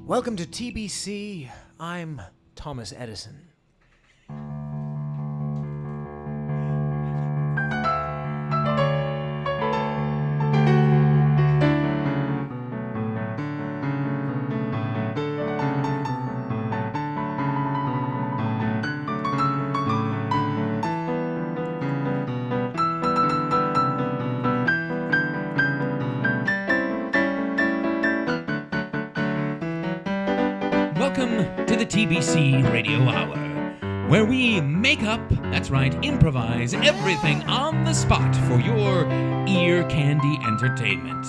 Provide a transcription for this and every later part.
Welcome to TBC. I'm Thomas Edison. Welcome to the TBC Radio Hour, where we make up, that's right, improvise everything on the spot for your ear candy entertainment.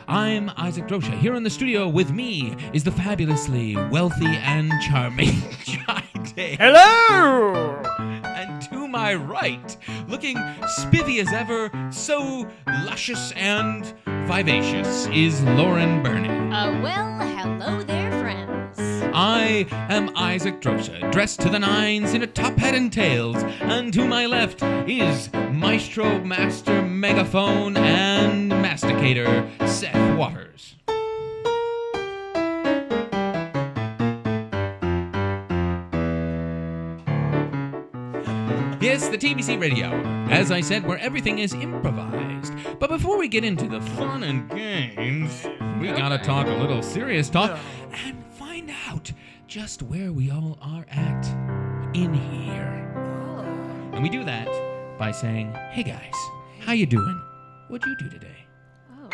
I'm Isaac Drosha. Here in the studio with me is the fabulously wealthy and charming Jai Day. Hello! And to my right, looking spiffy as ever, so luscious and vivacious, is Lauren Burney. Well, hello there, friends. I am Isaac Drosha, dressed to the nines in a top hat and tails, and to my left is Maestro, Master, Megaphone, and Masticator, Seth Waters. Yes, the TBC Radio Hour, as I said, where everything is improvised. But before we get into the fun and games, we gotta talk a little serious talk and find out just where we all are at in here. And we do that by saying, hey guys, how you doing? What'd you do today? Oh,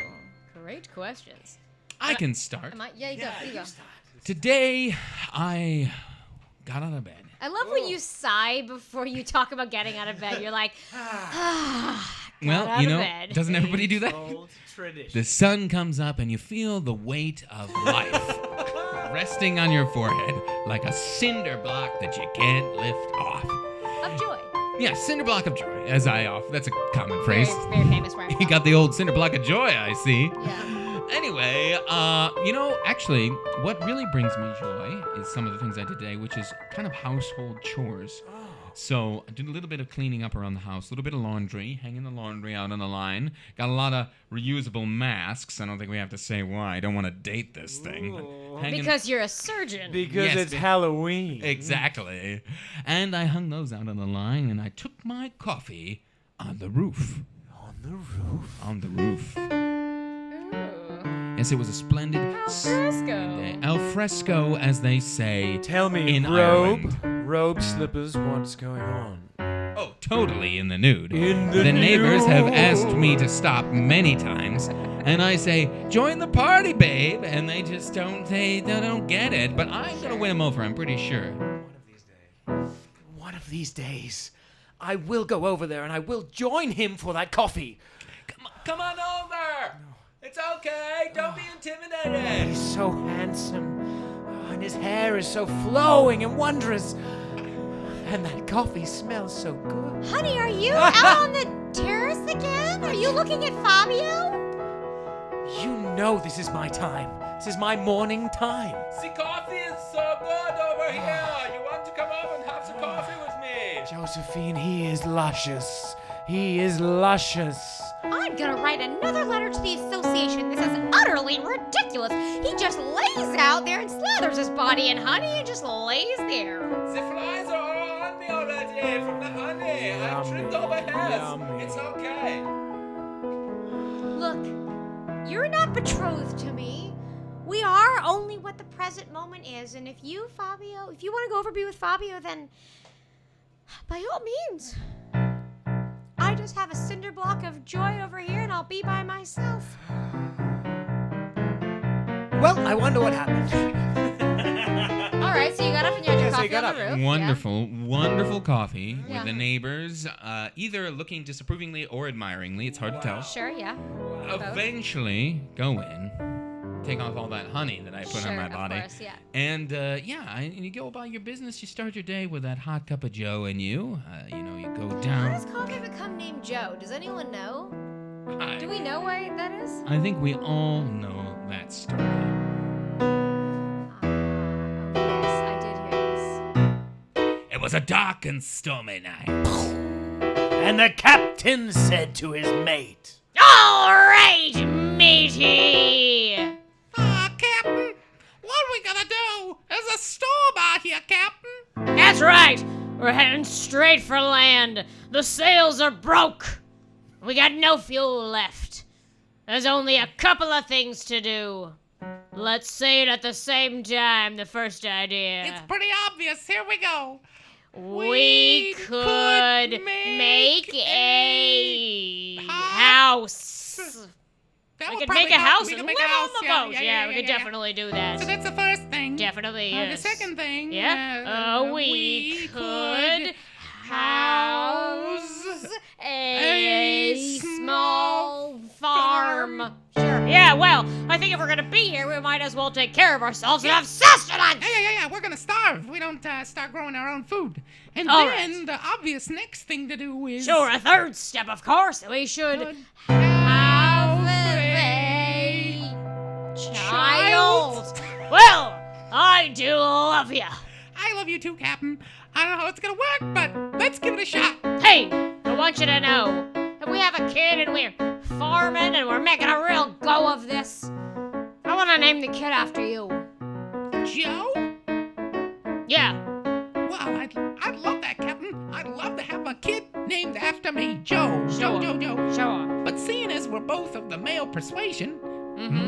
great questions. I can start. You go. Today, I got out of bed. I love when you sigh before you talk about getting out of bed. You're like, Well, you know, bed. doesn't everybody do that? Old tradition. The sun comes up and you feel the weight of life resting on your forehead like a cinder block that you can't lift off. of joy. Yeah, cinder block of joy, that's a common Very, phrase. very famous rhyme. You got the old cinder block of joy, I see. Yeah. Anyway, actually, what really brings me joy is some of the things I did today, which is kind of household chores. Oh. So I did a little bit of cleaning up around the house, a little bit of laundry, hanging the laundry out on the line. Got a lot of reusable masks. I don't think we have to say why. I don't want to date this thing. But hanging- Because you're a surgeon. Because Yes, it's be- Halloween. Exactly. And I hung those out on the line, and I took my coffee on the roof. On the roof. On the roof. Ooh. Yes, it was a splendid Alfresco. day. Al fresco, as they say. Tell me, In robe slippers, what's going on? Oh, totally in the nude. In the neighbors have nude. asked me to stop many times, and I say, "Join the party, babe," and they just don't get it. But I'm gonna win them over. I'm pretty sure. One of these days, I will go over there and I will join him for that coffee. Come on over. It's okay. Don't be intimidated. He's so handsome, and his hair is so flowing and wondrous, and that coffee smells so good. Honey, are you out on the terrace again? Are you looking at Fabio? You know this is my time. This is my morning time. See, coffee is so good over here. You want to come over and have some coffee with me? Josephine, he is luscious. He is luscious. I'm gonna write another letter to the association. This is utterly ridiculous. He just lays out there and slathers his body in honey and just lays there. The flies are all on me already from the honey. I tripped over his. Yummy. It's okay. Look, you're not betrothed to me. We are only what the present moment is, and if you want to go over be with Fabio, then by all means. I just have a cinder block of joy over here, and I'll be by myself. Well, I wonder what happened. All right, so you got up and you had your Yeah, so you coffee got on the up. roof. Wonderful coffee Yeah. with the neighbors, either looking disapprovingly or admiringly. It's hard to tell. Yeah. Sure, yeah. Eventually, go in, take off all that honey that I put on my body, Of course, yeah. and you go about your business. You start your day with that hot cup of Joe, and you go How down. does coffee become named Joe? Does anyone know? Do we know why that is? I think we all know that story. Yes, I did hear this. It was a dark and stormy night. And the captain said to his mate, All right, matey. Captain, what we gonna do? There's a storm out here, Captain. That's right. We're heading straight for land. The sails are broke. We got no fuel left. There's only a couple of things to do. Let's say it at the same time, the first idea. It's pretty obvious. Here we go. We could make a house. That We will could probably make a go- house we and can live make a house. on the boat. Yeah, we could definitely do that. So that's the first thing. Definitely is. The second thing. We could house a small farm. Sure. Yeah, well, I think if we're gonna be here, we might as well take care of ourselves and have sustenance. Yeah. We're gonna starve. We don't start growing our own food. And All then the obvious next thing to do is Sure, a third step, of course. We should Good. have a child. Well, I do love you. I love you too, Captain. I don't know how it's gonna work, but let's give it a shot. Hey, I want you to know that we have a kid and we're farming and we're making a real go of this. I want to name the kid after you. Joe? Yeah. Well, I'd love that, Captain. I'd love to have a kid named after me, Joe. Sure. Joe. Sure. But seeing as we're both of the male persuasion,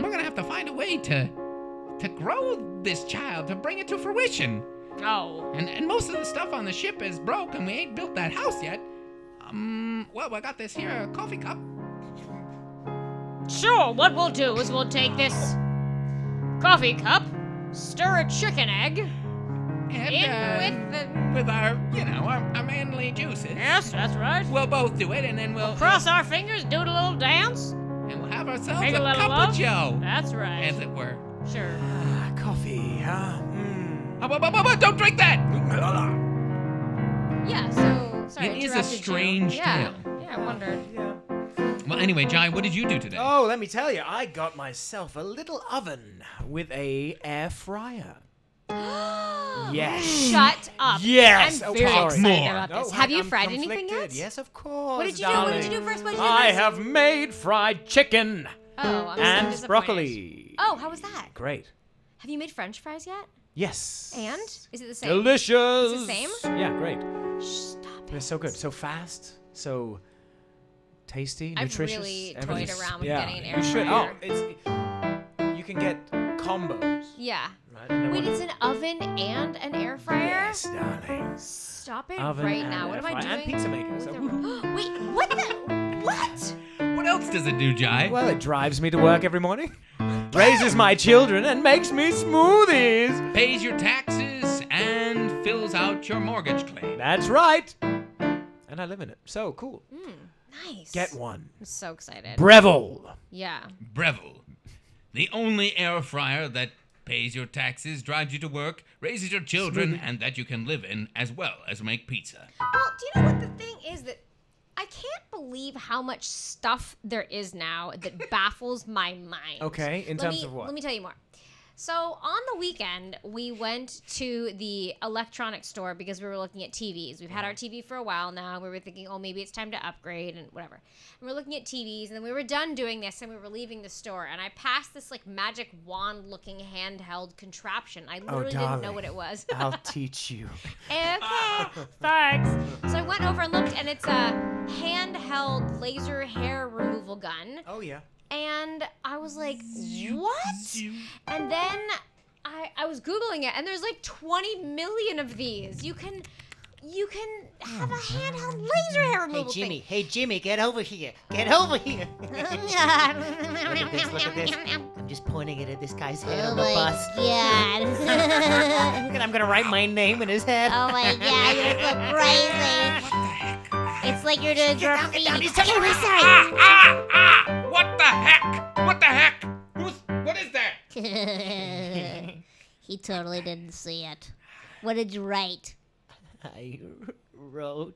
we're gonna have to find a way to grow this child, to bring it to fruition. Oh. And most of the stuff on the ship is broke, and we ain't built that house yet. Well, I got this here coffee cup. Sure, what we'll do is we'll take this coffee cup, stir a chicken egg And, with our manly juices. Yes, that's right. We'll both do it, and then we'll Cross our fingers, do a little dance. and we'll have ourselves Make a a little cup love. of Joe, That's right. as it were. Sure. Coffee, huh? Don't drink that! Yeah, so sorry. It is a interrupted you. strange Yeah. tale. Yeah, I wondered. Yeah. Well, anyway, Jai, what did you do today? Oh, let me tell you, I got myself a little oven with a air fryer. Yes. Shut up. Yes. I'm Oh, very sorry. excited More. about No, this. Have you I'm fried anything conflicted. yet? Yes, of course. What did you do? What did you do first? What did you do I first? have made fried chicken Oh, I'm so and disappointed. broccoli. Oh, how was that? Great. Have you made French fries yet? Yes. And is it the same? Delicious. Is it the same? Yeah, great. Stop it. They're so good, so fast, so tasty, I've nutritious. really toyed everything's- around with yeah. getting an air You should. fryer. Oh, you can get combos. Yeah. Right? And then Wait, what- it's an oven and an air fryer? Yes, darling. Stop it Oven right and now. What air am I fryer. doing? And pizza maker. with So, the- Wait, what the? What? What else does it do, Jai? well, it drives me to work every morning, raises my children, and makes me smoothies. Pays your taxes and fills out your mortgage claim. That's right. And I live in it. So cool. Nice. Get one. I'm so excited. Breville. Yeah. Breville, the only air fryer that pays your taxes, drives you to work, raises your children, and that you can live in, as well as make pizza. Well, do you know what the thing is that I can't believe how much stuff there is now that baffles my mind. Okay, in terms of what? Let me tell you more. So on the weekend, we went to the electronics store because we were looking at TVs. We've had our TV for a while now. We were thinking, oh, maybe it's time to upgrade and whatever. And we're looking at TVs, and then we were done doing this, and we were leaving the store. And I passed this like magic wand-looking handheld contraption. I literally didn't know darling. what it was. I'll teach you. Okay, thanks. So I went over and looked, and it's a handheld laser hair removal gun. Oh, yeah. And I was like, what? And then I was Googling it, and there's like 20 million of these. You can have a handheld laser hair removal Hey Jimmy, get over here. Get over here. thing. Look at this. I'm just pointing it at this guy's head on the bus. God. And I'm gonna write my name in his head. Oh my God, you're so crazy. What the heck? It's like you're doing graffiti. he's taking my What the heck? What the heck? What is that? He totally didn't see it. What did you write? I wrote.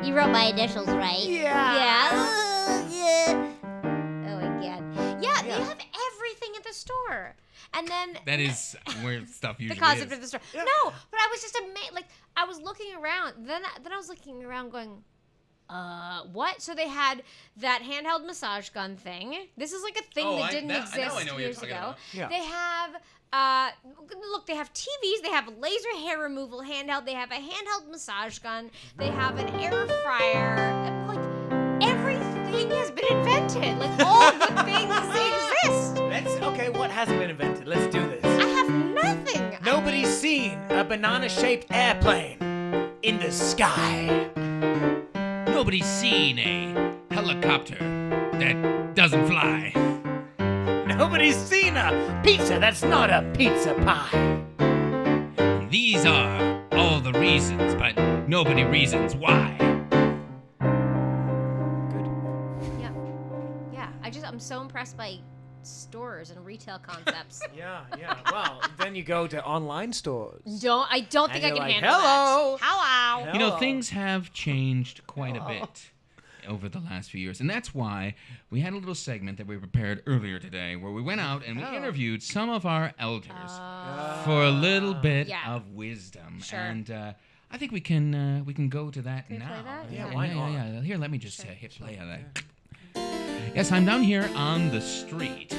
You wrote my initials, right? Yeah. Yeah. Oh my god. Yeah, they have everything at the store. And then That is where stuff the usually concept is. of the store. No, but I was just amazed. Like I was looking around. Then I was looking around, going, What? So they had that handheld massage gun thing. This is like a thing that didn't exist I know what you're years talking ago. about. Yeah. They have, look, they have TVs. They have laser hair removal handheld. They have a handheld massage gun. They have an air fryer. Like, everything has been invented. Like, all the things exist. Okay, what hasn't been invented? Let's do this. I have nothing. Nobody's seen a banana-shaped airplane in the sky. Nobody's seen a helicopter that doesn't fly. Nobody's seen a pizza that's not a pizza pie. These are all the reasons, but nobody reasons why. Good. Yeah. I'm so impressed by stores and retail concepts. Yeah. Well, then you go to online stores. I don't think I And can you're like, handle "Hello." that. Hello. You know, Hello. things have changed quite a bit over the last few years. And that's why we had a little segment that we prepared earlier today where we went out and we interviewed some of our elders for a little bit Yeah. of wisdom. Sure. And I think we can go to that Can we now. play that? Yeah, why not? Yeah. Here, let me just hit play on that. Yes, I'm down here on the street.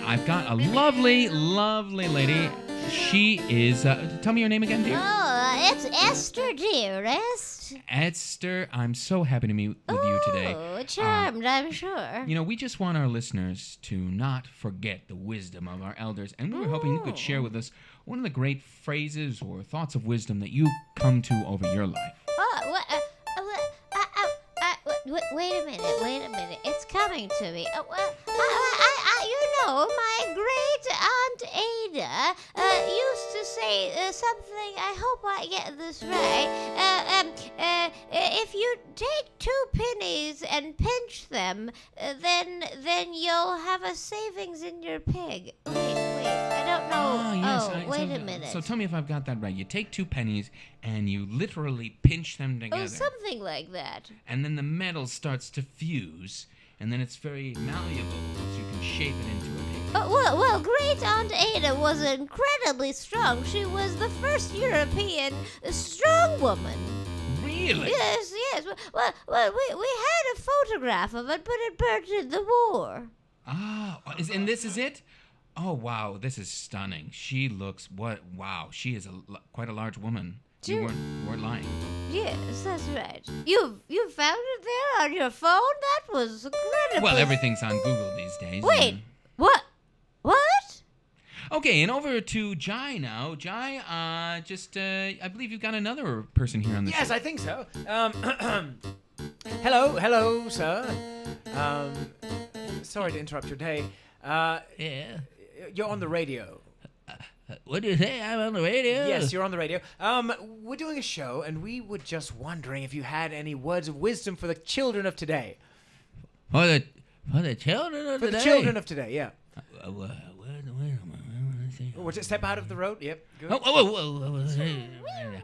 I've got a lovely, lovely lady. She is. Tell me your name again, dear. Oh, it's Esther, dearest. Esther, I'm so happy to meet with you today. Oh, charmed, I'm sure. You know, we just want our listeners to not forget the wisdom of our elders, and we were hoping you could share with us one of the great phrases or thoughts of wisdom that you come to over your life. Wait a minute. It's coming to me. My great Aunt Ada used to say something. I hope I get this right. If you take 2 pennies and pinch them, then you'll have a savings in your pig. Wait. I don't know. Wait a minute. So tell me if I've got that right. You take 2 pennies and you literally pinch them together. Oh, something like that. And then the metal starts to fuse, and then it's very malleable, so you can shape it into a pig. Well, great Aunt Ada was incredibly strong. She was the first European strong woman. Really? Yes. Well, we had a photograph of it, but it burned in the war. And this is it? Oh, wow, this is stunning. She looks, wow, she is quite a large woman. You weren't lying. Yes, that's right. You found it there on your phone? That was incredible. Well, everything's on Google these days. Wait, what? Okay, and over to Jai now. Jai, I believe you've got another person here on the Yes, show. I think so. Hello, sir. Sorry to interrupt your day. Yeah. You're on the radio. What do you say? I'm on the radio? Yes, you're on the radio. We're doing a show, and we were just wondering if you had any words of wisdom for the children of today. For the children of For today? the children of today, yeah. Wait a minute. Would you step out of the road? Yep. Good. Yeah.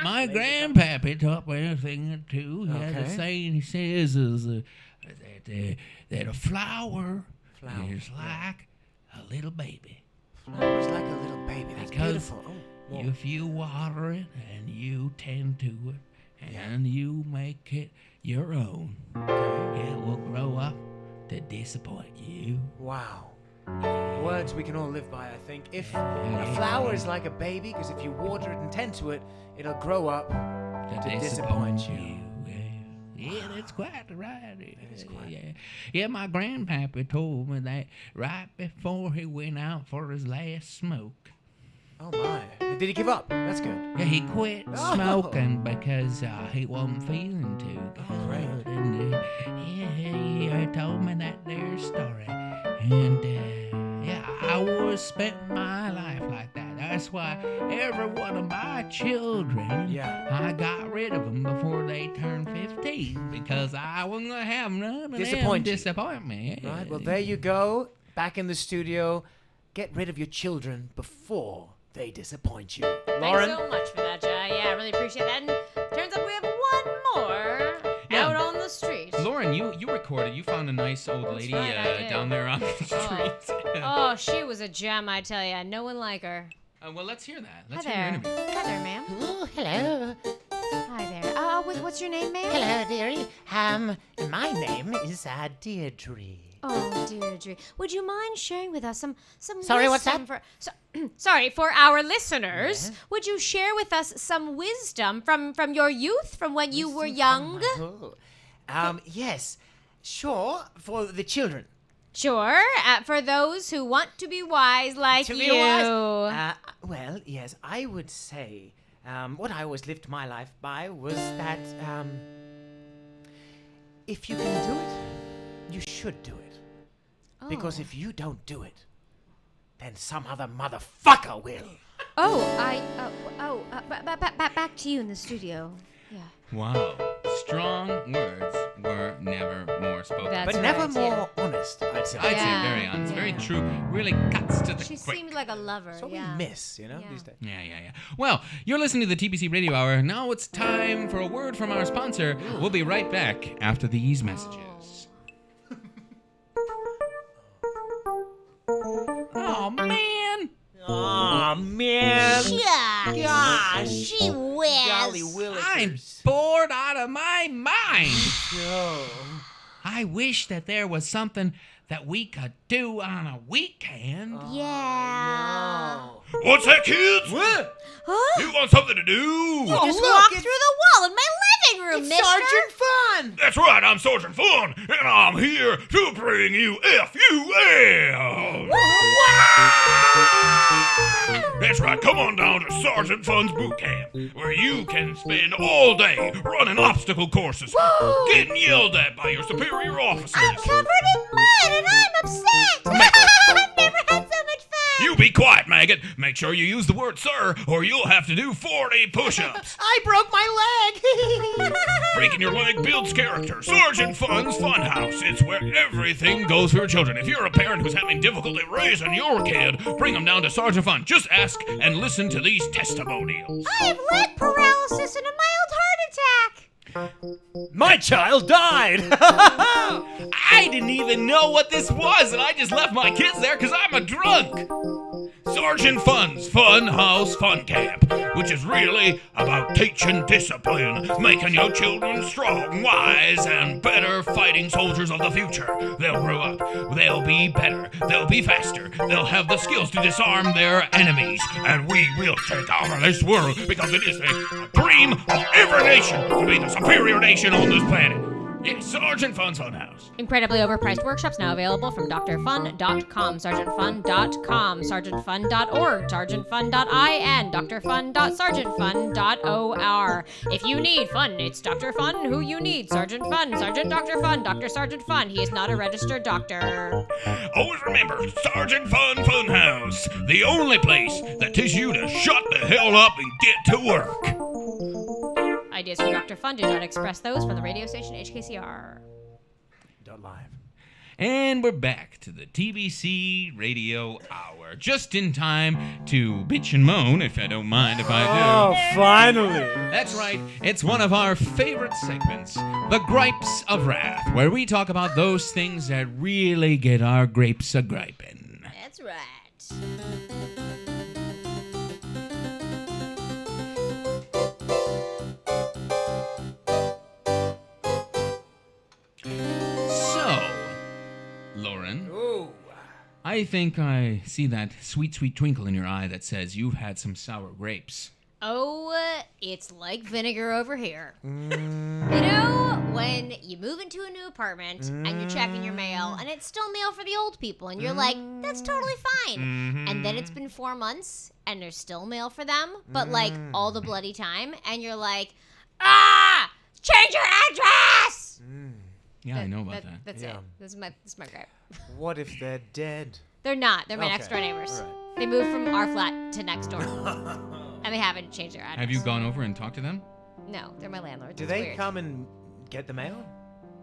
My grandpappy taught me a thing or two. He had a Okay. saying he says is that a flower is like a little baby. Flowers like a little baby. That's Because beautiful. Oh, well, if you water it and you tend to it and you make it your own, it will grow up to disappoint you. wow. Words we can all live by, I think. If a flower is like a baby, because if you water it and tend to it, it'll grow up to disappoint you. Yeah, that's quite right. Yeah, my grandpappy told me that right before he went out for his last smoke. Oh my. Did he give up? That's good. Yeah, he quit Oh. smoking because he wasn't feeling too good. Great. And he told me that there story. And I always spent my life like that. That's why every one of my children, Yeah. I got rid of them before they turned 15 because I wasn't going to have none of them disappoint me. Right, well, there you go. Back in the studio. Get rid of your children before they disappoint you. Lauren? Thanks so much for that, Jai. Yeah, I really appreciate that. And turns out we have one more out on the street. Lauren, you recorded. You found a nice old lady right, I did. down there on the street. Oh, she was a gem, I tell ya. No one like her. Well, let's hear that. Hi Let's hear your there. interview. Hi there, ma'am. Oh, hello. Hi there. what's your name, ma'am? Hello, dearie. My name is Deirdre. Oh, Deirdre, would you mind sharing with us some Sorry, what's wisdom that? Sorry, for our listeners, would you share with us some wisdom from your youth, from when you were young? Yes. Sure, for the children. Sure, for those who want to be wise like To you. be wise? Well, yes, I would say what I always lived my life by was that if you can do it, you should do it. Because if you don't do it, then some other motherfucker will. Back to you in the studio. Yeah. Wow. Strong words were never more spoken. That's But never right, more honest, I'd say. I'd Yeah, say very honest, very yeah. true, really cuts to the She quick. seemed like a lover. That's what yeah. we miss, Yeah. these days. Yeah. Well, you're listening to the TBC Radio Hour. Now it's time for a word from our sponsor. We'll be right back after these messages. Oh, man. Aw, man. Shucks. Gosh. Gee whiz. Golly I'm willikers. bored out of my mind. Oh. I wish that there was something that we could do on a weekend. Yeah. What's that, kids? What? Huh? You want something to do? You Oh, just look, walked it's- through the wall in my living room, It's mister. Sergeant Fun! That's right, I'm Sergeant Fun, and I'm here to bring you FUL. That's right, come on down to Sergeant Fun's boot camp, where you can spend all day running obstacle courses, getting yelled at by your superior officers. I'm covered in mud and I'm upset. I've never had so much fun. You be quiet, maggot. Make sure you use the word sir, or you'll have to do 40 push-ups. I broke my leg! Breaking your leg builds character. Sergeant Fun's Funhouse. It's where everything goes for your children. If you're a parent who's having difficulty raising your kid, bring them down to Sergeant Fun. Just ask and listen to these testimonials. I have leg paralysis and a mild heart attack. My child died! I didn't even know what this was, and I just left my kids there because I'm a drunk. Sergeant Fun's Fun House Fun Camp, which is really about teaching discipline, making your children strong, wise, and better fighting soldiers of the future. They'll grow up, they'll be better, they'll be faster, they'll have the skills to disarm their enemies, and we will take over this world because it is a dream of every nation to be the superior nation on this planet. It's Sergeant Fun's Funhouse. Incredibly overpriced workshops now available from drfun.com, sergeantfun.com, sergeantfun.org, sergeantfun.in, drfun.sergeantfun.or. If you need fun, it's Dr. Fun who you need. Sergeant Fun, Sergeant Dr. Fun, Dr. Sergeant Fun. He is not a registered doctor. Always remember, Sergeant Fun Funhouse, the only place that teaches you to shut the hell up and get to work. Ideas from Dr. Fun do not express those from the radio station HKCR. Live. And we're back to the TBC Radio Hour, just in time to bitch and moan, if I don't mind if I do. Oh, finally! That's right, it's one of our favorite segments, the Gripes of Wrath, where we talk about those things that really get our grapes a-griping. That's right. So, Lauren, Ooh. I think I see that sweet, sweet twinkle in your eye that says you've had some sour grapes. Oh, it's like vinegar over here. You know, when you move into a new apartment and you're checking your mail and it's still mail for the old people and you're like, that's totally fine. And then it's been 4 months and there's still mail for them, but like all the bloody time. And you're like, change your address! Yeah, I know about that. That's Yeah. it. This is my gripe. What if they're dead? They're not. They're my Okay. next door neighbors. All right. They moved from our flat to next door. And they haven't changed their address. Have you gone over and talked to them? No, they're my landlords. Do It's they weird. come and get the mail?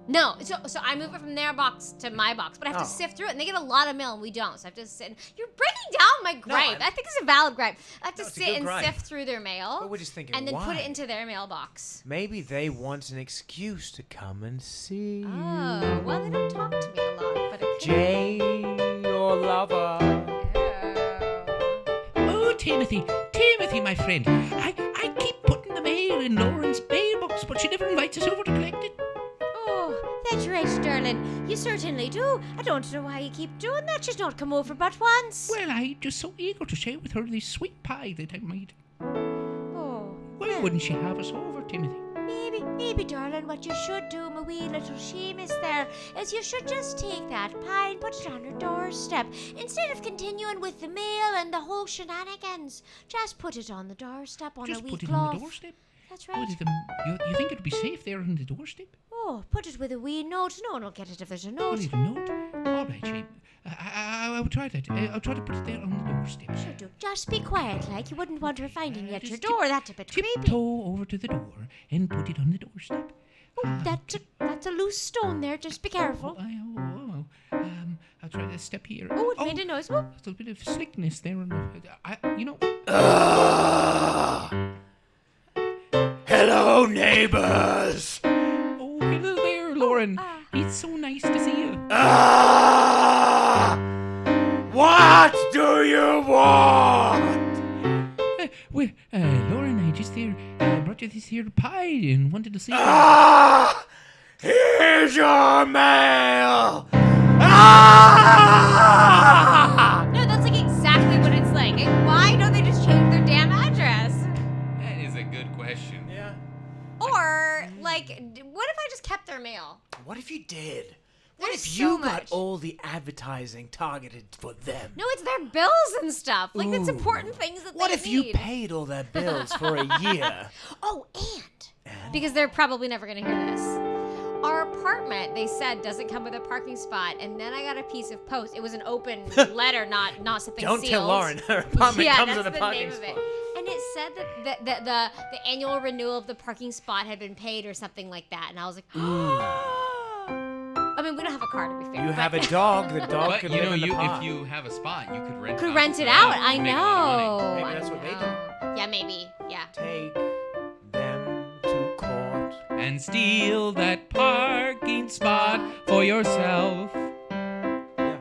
No, so I move it from their box to my box, but I have Oh. to sift through it, and they get a lot of mail, and we don't. So I have to sit. You're breaking down my gripe. I'm- I think it's a valid gripe. I have to No, it's a sit good and gripe. sift through their mail, But we're just thinking, and then put why? it into their mailbox. Maybe they want an excuse to come and see you. Oh, well, they don't talk to me a lot, but it Jay, your lover. Oh, Timothy, my friend, I keep putting the mail in Lauren's mailbox. box, but she never invites us over to collect it. Oh, that's right, darling. You certainly do. I don't know why you keep doing that. She's not come over but once. Well, I'm just so eager to share with her this sweet pie that I made. Oh. Why wouldn't she have us over, Timothy? Maybe, darling, what you should do, my wee little Seamus there, is you should just take that pie and put it on her doorstep. Instead of continuing with the meal and the whole shenanigans, just put it on the doorstep on Just a wee put it cloth. on the doorstep? That's Oh, right. you think it'd be safe there on the doorstep? Oh, put it with a wee note. No one will get it if there's a I'll note. leave a note. All right, Shane. I'll try that. I'll try to put it there on the doorstep. Sure do. Just be quiet, like you wouldn't want her finding you at your Just door. That's a bit creepy. Tiptoe over to the door and put it on the doorstep. Oh, that's a loose stone there. Just be careful. I'll try to step here. Oh, it made a noise. Oh. There's a bit of slickness there. Hello, neighbors. Oh, hello there, Lauren. It's so nice to see you. What do you want? Lauren, I just brought you this here pie and wanted to see. Here's your mail. No, that's like exactly what it's like. Why don't they just change their damn address? That is a good question. Yeah. Or, like, what if I just kept their mail? What if you did? What There's if so you got much. all the advertising targeted for them? No, it's their bills and stuff. Like, that's Ooh. important things that What they if need. you paid all their bills for a year? Oh, and because they're probably never going to hear this. Our apartment, they said, doesn't come with a parking spot, and then I got a piece of post. It was an open letter, not something Don't sealed. tell Lauren. Her apartment Yeah, comes that's with a the parking name of spot. it. And it said that the annual renewal of the parking spot had been paid or something like that, and I was like, I mean, we don't have a car to be fair. You but have a dog. The dog But could you live know, in the if park. you have a spot, you could rent. could rent it out. I Make a lot of money. know. Maybe that's what they do. Yeah, maybe. Yeah. Take them to court. And steal that parking spot for yourself. Yeah.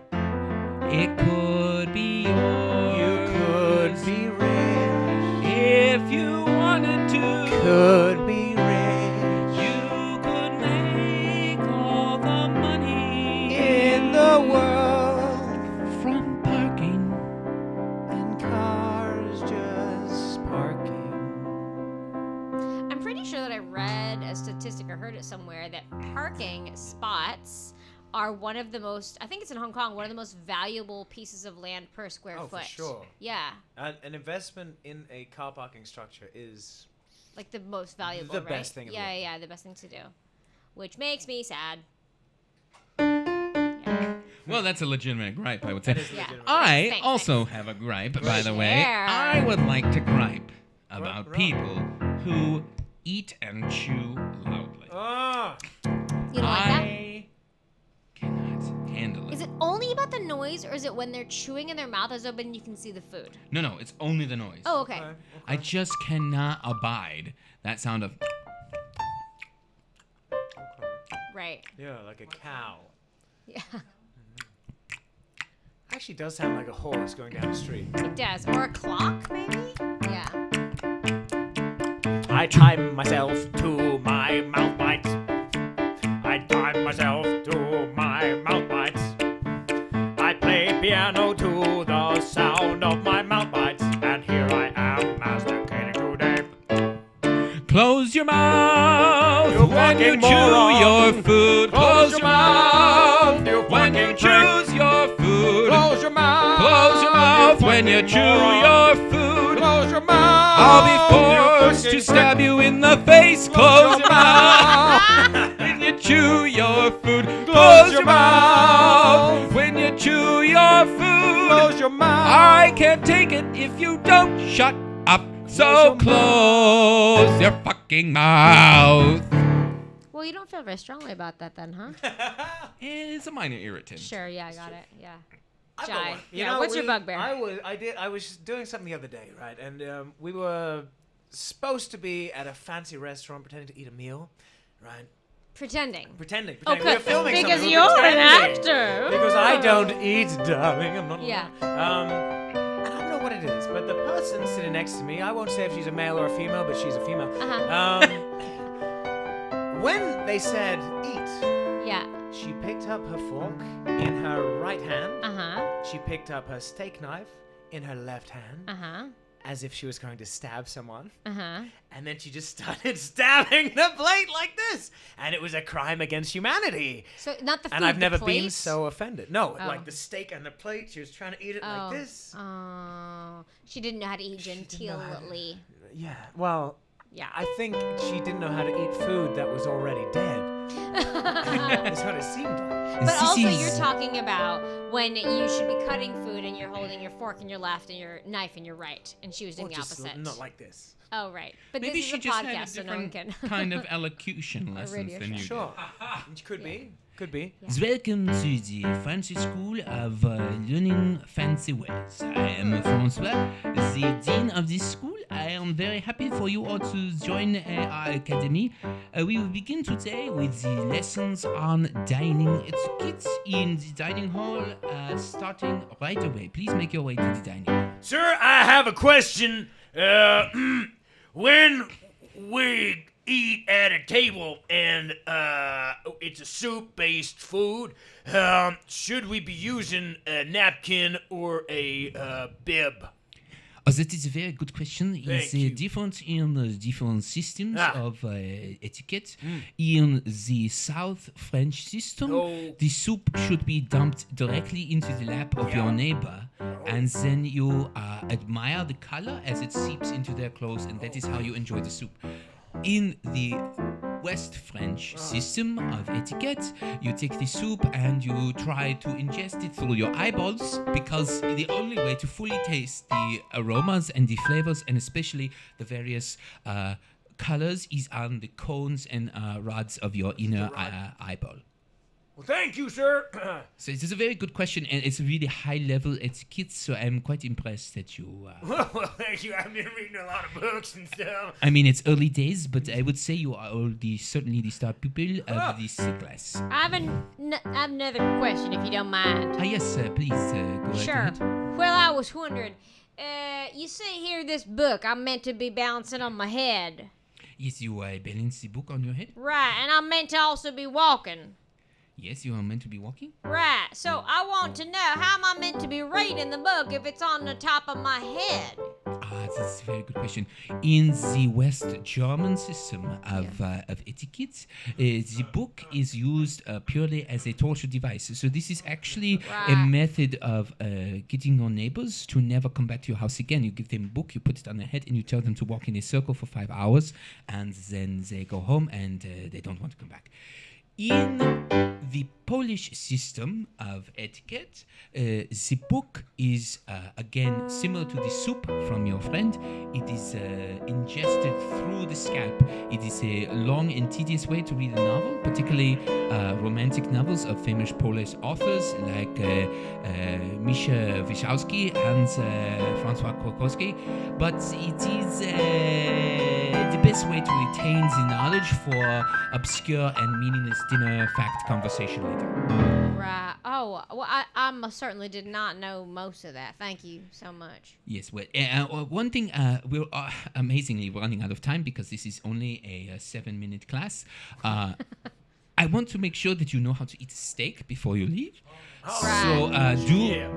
It could be yours. You could be rich. If you wanted to. Could be rich. You could make all the money In the world. from parking. And cars just parking. I'm pretty sure that I read a statistic or heard it somewhere that parking spots are one of the most, I think it's in Hong Kong, one of the most valuable pieces of land per square Oh, for foot. sure. Yeah. An investment in a car parking structure is Like the most valuable, The right? best thing in the Yeah, world. yeah, the best thing to do. Which makes me sad. Well, that's a legitimate gripe, I would say. Yeah. I Thanks, also have a gripe, by the way. Share. I would like to gripe about Gripe. people who eat and chew loudly. You don't like that? I cannot handle it. Is it only about the noise, or is it when they're chewing and their mouth is open and you can see the food? No, it's only the noise. Oh, okay. I just cannot abide that sound of. Right. Yeah, like a cow. Yeah, Actually does sound like a horse going down the street. it does. Or a clock, maybe? Yeah. I time myself to my mouth bites. I time myself to my mouth bites. I play piano to the sound of my mouth bites. And here I am masticating today. Close your mouth You when you fucking chew moron. your food. Close your mouth you when you fucking prick. choose your food. Close your mouth. Close your mouth when you fucking chew moron. your food. Close your mouth. I'll be forced you to fucking stab prick. you in the face. Close your mouth. mouth when you chew your food. Close your mouth when you chew your food. Close your mouth. I can't take it if you don't shut up. So close your fucking mouth. Well, you don't feel very strongly about that then, huh? It's a minor irritant. Sure, yeah, I got it. Yeah. I've got Jai. one. Yeah, what's your bugbear? I was doing something the other day, right? And we were supposed to be at a fancy restaurant pretending to eat a meal, right? Pretending. Pretending. Okay, We were filming because something. We were you're an pretending. actor. Because I don't eat, darling. I'm not. Yeah. And I don't know what it is, but the person sitting next to me, I won't say if she's a male or a female, but she's a female. Uh-huh. when they said eat, Yeah. she picked up her fork in her right hand. Uh-huh. She picked up her steak knife in her left hand, Uh-huh. as if she was going to stab someone. Uh-huh. And then she just started stabbing the plate like this. And it was a crime against humanity. So not the food, And I've the never been plate? so offended. No, Oh. like the steak and the plate. She was trying to eat it like this. Oh. She didn't know how to eat didn't know how to- genteelly. Yeah, well, Yeah. I think she didn't know how to eat food that was already dead. That's what it seemed like. But This also, is- you're talking about when you should be cutting food and you're holding your fork in your left and your knife in your right, and she was doing Or the just opposite. not like this. Oh, right. But Maybe this she is a just podcast, had a so no one different can. kind of elocution lessons radio than you. Sure. Could be. Could be. Welcome to the French School of Learning Fancy Ways. I am François, the Dean of this school. I am very happy for you all to join our academy. We will begin today with the lessons on dining etiquette in the dining hall, starting right away. Please make your way to the dining hall. Sir, I have a question. When we eat at a table and it's a soup-based food, should we be using a napkin or a bib? Oh, that is a very good question. It's Thank you. different in different systems Ah. of etiquette. In the South French system, Oh. the soup should be dumped directly into the lap of your neighbor, and then you admire the color as it seeps into their clothes, and that is how you enjoy the soup. In the West French system of etiquette, you take the soup and you try to ingest it through your eyeballs, because the only way to fully taste the aromas and the flavors, and especially the various colors, is on the cones and rods of your inner eyeball. Well, thank you, sir. So it is a very good question, and it's a really high-level etiquette, so I'm quite impressed that you... Well, thank you. I've been reading a lot of books and stuff. I mean, it's early days, but I would say you are certainly the star pupil of this class. I have another question, if you don't mind. Yes, please go right Sure. ahead. Well, I was wondering, you say here this book I'm meant to be balancing on my head. Yes, you balance the book on your head. Right, and I'm meant to also be walking. Yes, you are meant to be walking. Right, so I want to know, how am I meant to be reading the book if it's on the top of my head? That's a very good question. In the West German system of etiquette, the book is used purely as a torture device. So this is actually a Right. method of getting your neighbors to never come back to your house again. You give them a book, you put it on their head, and you tell them to walk in a circle for 5 hours, and then they go home and they don't want to come back. In the Polish system of etiquette, the book is, again, similar to the soup from your friend. It is ingested through the scalp. It is a long and tedious way to read a novel, particularly romantic novels of famous Polish authors like Misha Wyszkowski and Francois Krokowski. But it is the best way to retain the knowledge for obscure and meaningless dinner fact conversation later. Right. Oh, well, I most certainly did not know most of that. Thank you so much. Yes, well, one thing, we're amazingly running out of time because this is only a 7-minute class. I want to make sure that you know how to eat a steak before you leave. So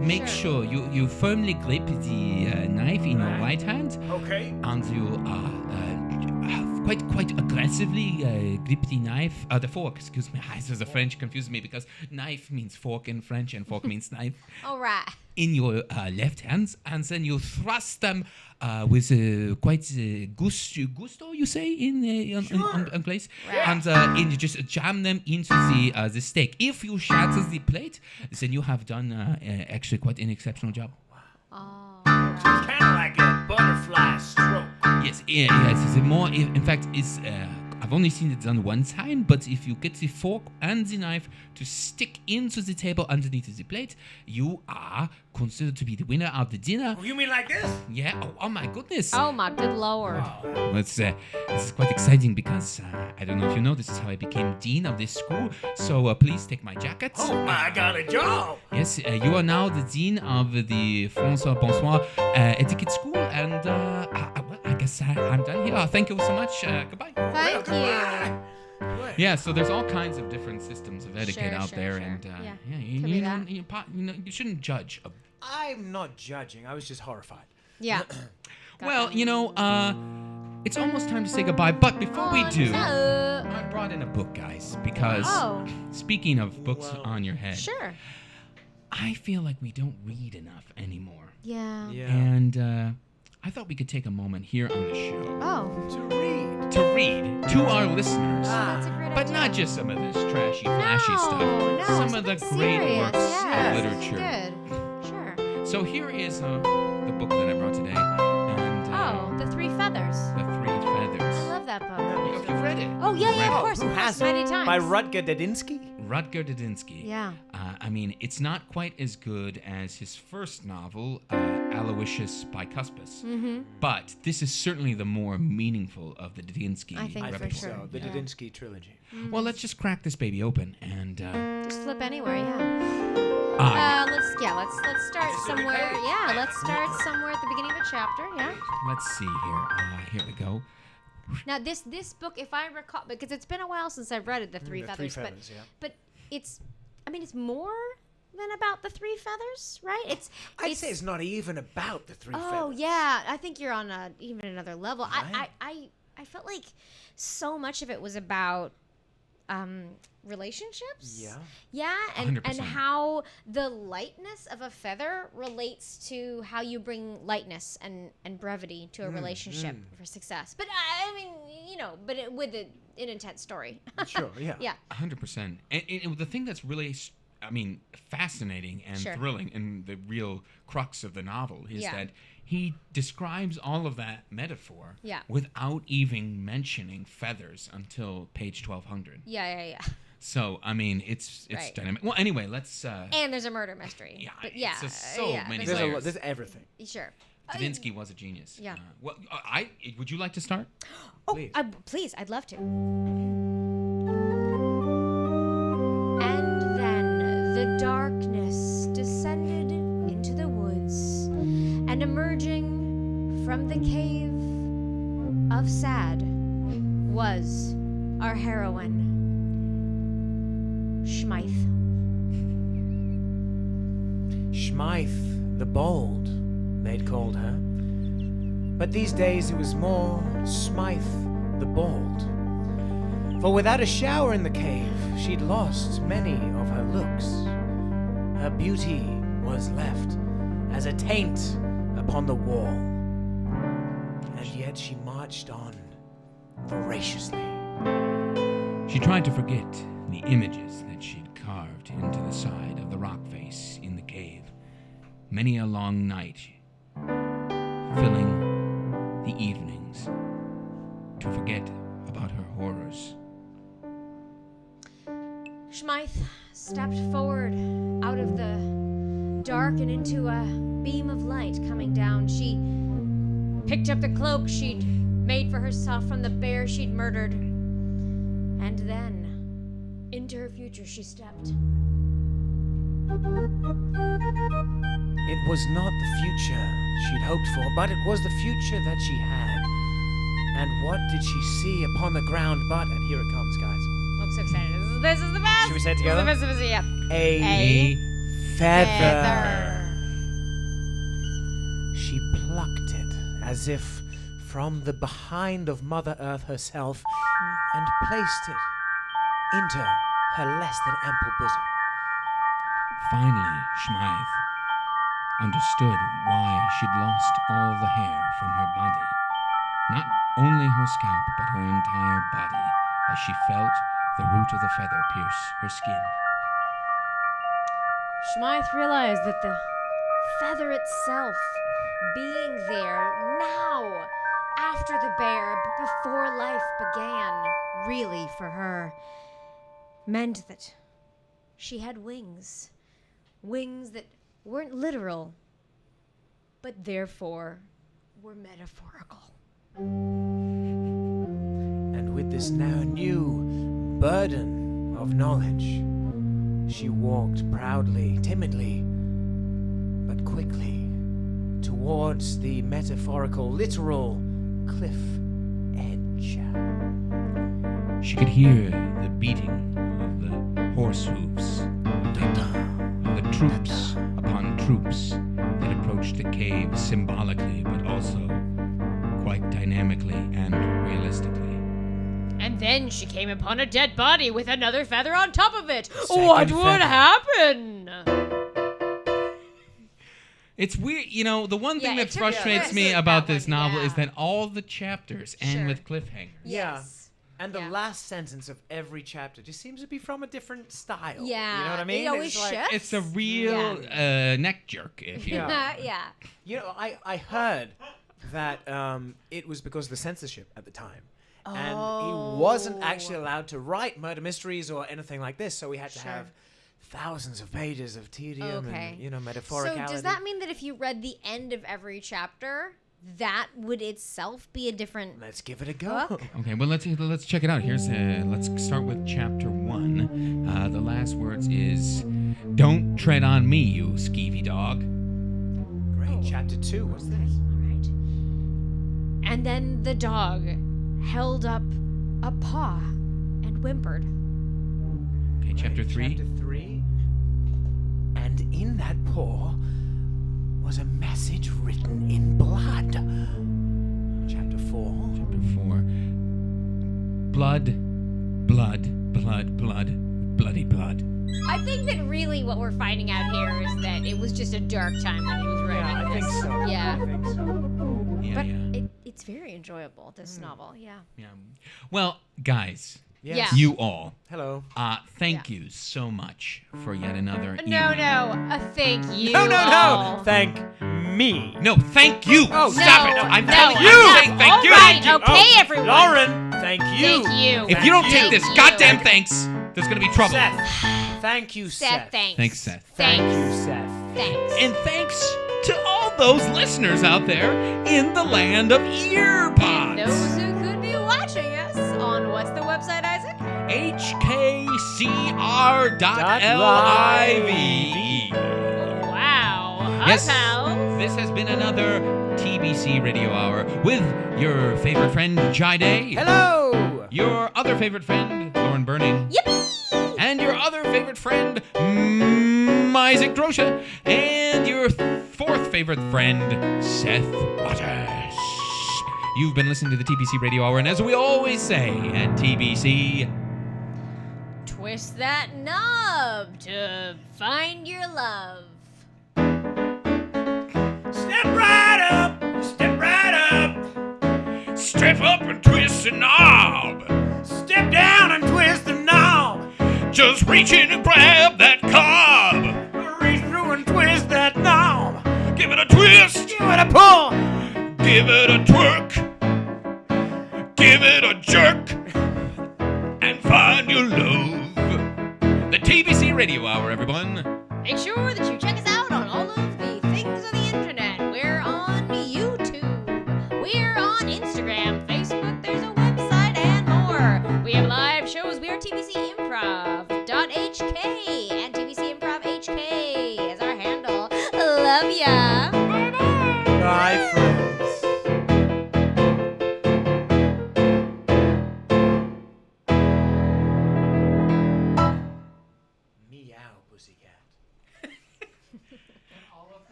make sure you firmly grip the knife in your right hand, Okay. and you quite aggressively grip the fork. Excuse me, the French confused me because knife means fork in French and fork means knife. All right. In your left hands, and then you thrust them with quite gusto, you say in place, and you just jam them into the steak. If you shatter the plate, then you have done actually quite an exceptional job. Oh. It's kind of like a butterfly stroke. Yes, the more, in fact, it's. I've only seen it done one time, but if you get the fork and the knife to stick into the table underneath the plate, you are considered to be the winner of the dinner. Oh, you mean like this? Yeah, oh my goodness. Oh my good lord. Well, this is quite exciting because I don't know if you know, this is how I became dean of this school. So please take my jacket. Oh, I got a job. Yes, you are now the dean of the François Bonsoir Etiquette School, and well, I guess I'm done here. Thank you so much. Goodbye. Thank you. Well, Yeah, so there's all kinds of different systems of etiquette out there, and Yeah. you, Could be you, that. you shouldn't judge. I'm not judging. I was just horrified. Yeah. Well, it's almost time to say goodbye, but before we do, No. I brought in a book, guys, because Oh. speaking of books on your head, Sure. I feel like we don't read enough anymore. Yeah. Yeah. And I thought we could take a moment here on the show Oh. To read. to read to our listeners. That's a great But idea. not just some of this trashy, flashy stuff. No, Some of the something great serious. works Yeah, of something literature. Good. Sure. So here is the book that I brought today. And Oh, The Three Feathers. The Three Feathers. I love that book. You've read it. Oh, yeah, Read of it. course. Who Of course, hasn't? many times. By Rutger Dedinsky? Rutger Dedinsky. Yeah. I mean, it's not quite as good as his first novel, Aloysius Bicuspis. Mm-hmm. But this is certainly the more meaningful of the Dedinsky I think for repertoire. sure. So, the Yeah. Dedinsky trilogy. Well, let's just crack this baby open and Just flip anywhere, yeah. Let's start somewhere. Yeah, let's start somewhere at the beginning of a chapter. Yeah. let's see here. Here we go. Now this book, if I recall, because it's been a while since I've read it, The Three The Feathers, Three Feathers, yeah. but it's more than about the three feathers, right? I'd say it's not even about the three feathers. Oh yeah, I think you're on even another level. Right. I felt like so much of it was about relationships. Yeah, and 100%. how the lightness of a feather relates to how you bring lightness and brevity to a relationship for success. But I mean, with an intense story. Sure, yeah. Yeah. 100%. And the thing that's really, fascinating and Sure. thrilling, and the real crux of the novel is Yeah. that he describes all of that metaphor Yeah. without even mentioning feathers until page 1200. Yeah. So, I mean, it's Right. dynamic. Well, anyway, let's... And there's a murder mystery. Yeah, But it's yeah. just so many there's layers. There's everything. Sure. Dedinsky was a genius. Yeah. Would you like to start? Please. Please, I'd love to. And then the darkness descended into the woods, and emerging from the cave of Sad was our heroine, Smythe. Smythe the Bold, they'd called her. But these days it was more Smythe the Bald. For without a shower in the cave, she'd lost many of her looks. Her beauty was left as a taint upon the wall. And yet she marched on voraciously. She tried to forget the images that she'd carved into the side of the rock face in the cave. Many a long night, filling the evenings to forget about her horrors. Smythe stepped forward out of the dark and into a beam of light coming down. She picked up the cloak she'd made for herself from the bear she'd murdered. And then, into her future she stepped. It was not the future she'd hoped for, but it was the future that she had. And what did she see upon the ground but, and here it comes, guys. I'm so excited. This is the best. Should we say it together? This is the best. Yeah. A feather. Feather. She plucked it as if from the behind of Mother Earth herself and placed it into her less than ample bosom. Finally, Smythe understood why she'd lost all the hair from her body. Not only her scalp, but her entire body, as she felt the root of the feather pierce her skin. Smythe realized that the feather itself, being there now, after the bear, but before life began, really for her, meant that she had wings. Wings that weren't literal, but therefore were metaphorical. And with this now new burden of knowledge, she walked proudly, timidly, but quickly towards the metaphorical, literal cliff edge. she could hear the beating of the horse hooves of the troops upon troops that approached the cave symbolically, but also quite dynamically and realistically. And then she came upon a dead body with another feather on top of it. Second What would feather. happen? It's weird, the one thing Yeah, that it took me a frustrates bit. me about this That one, novel is yeah. that all the chapters end Sure. with cliffhangers. Yeah. Yes. And the Yeah. last sentence of every chapter just seems to be from a different style. Yeah. You know what I mean? It always It's like, shifts. It's a real neck jerk, if you will. Yeah. Yeah. You know, I heard that it was because of the censorship at the time. And he wasn't actually allowed to write murder mysteries or anything like this, so we had to Sure. have thousands of pages of tedium Okay. and, So metaphoricality. does that mean that if you read the end of every chapter, that would itself be a different Let's give it a go. book? Okay, well let's check it out. Let's start with chapter 1. The last words is, "Don't tread on me, you skeevy dog." Great. Chapter 2. What's Okay, this? all right. And then the dog held up a paw and whimpered. Okay, chapter 3. Chapter 3. And in that paw was a message written in blood. Chapter 4. Chapter 4. Blood, blood, blood, blood, bloody blood. I think that really what we're finding out here is that it was just a dark time when he was writing Yeah, I this. think so. Yeah. I think so. Yeah, But yeah. it's very enjoyable, this novel. Yeah. Yeah. Well, guys, Yes. Yeah. you all, Hello. thank you so much for yet another No, evening. thank you. No, no, all. no. Thank me. No, thank you. Oh, Stop no, it. I'm no, telling you. enough. I'm saying thank All you. right, Thank you. okay, Oh, everyone. Lauren, thank you. Thank you. If you don't Thank take you. this Thank goddamn you. thanks, there's going to be trouble. Seth. Thank you, Seth, Seth. thanks. Thanks, Seth. Thank Thanks. you, Seth. Thanks. And thanks to all those listeners out there in the land of earpods. And those who could be watching us on what's the website, Isaac? HKCR.live. Wow. Hi, Yes. pals. This has been another TBC Radio Hour with your favorite friend, Jide. Hello. Your other favorite friend, Lauren Burning. Yippee! And your other favorite friend, Isaac Drosha. And your fourth favorite friend, Seth Waters. You've been listening to the TBC Radio Hour, and as we always say at TBC, Twist that knob to find your love. Step right up. Step right up. Step up and twist the knob. Step down and twist the knob. Just reach in and grab that cob. Reach through and twist that knob. Give it a twist. Give it a pull. Give it a twerk. Give it a jerk. And find your love. the TBC Radio Hour, everyone. Make sure that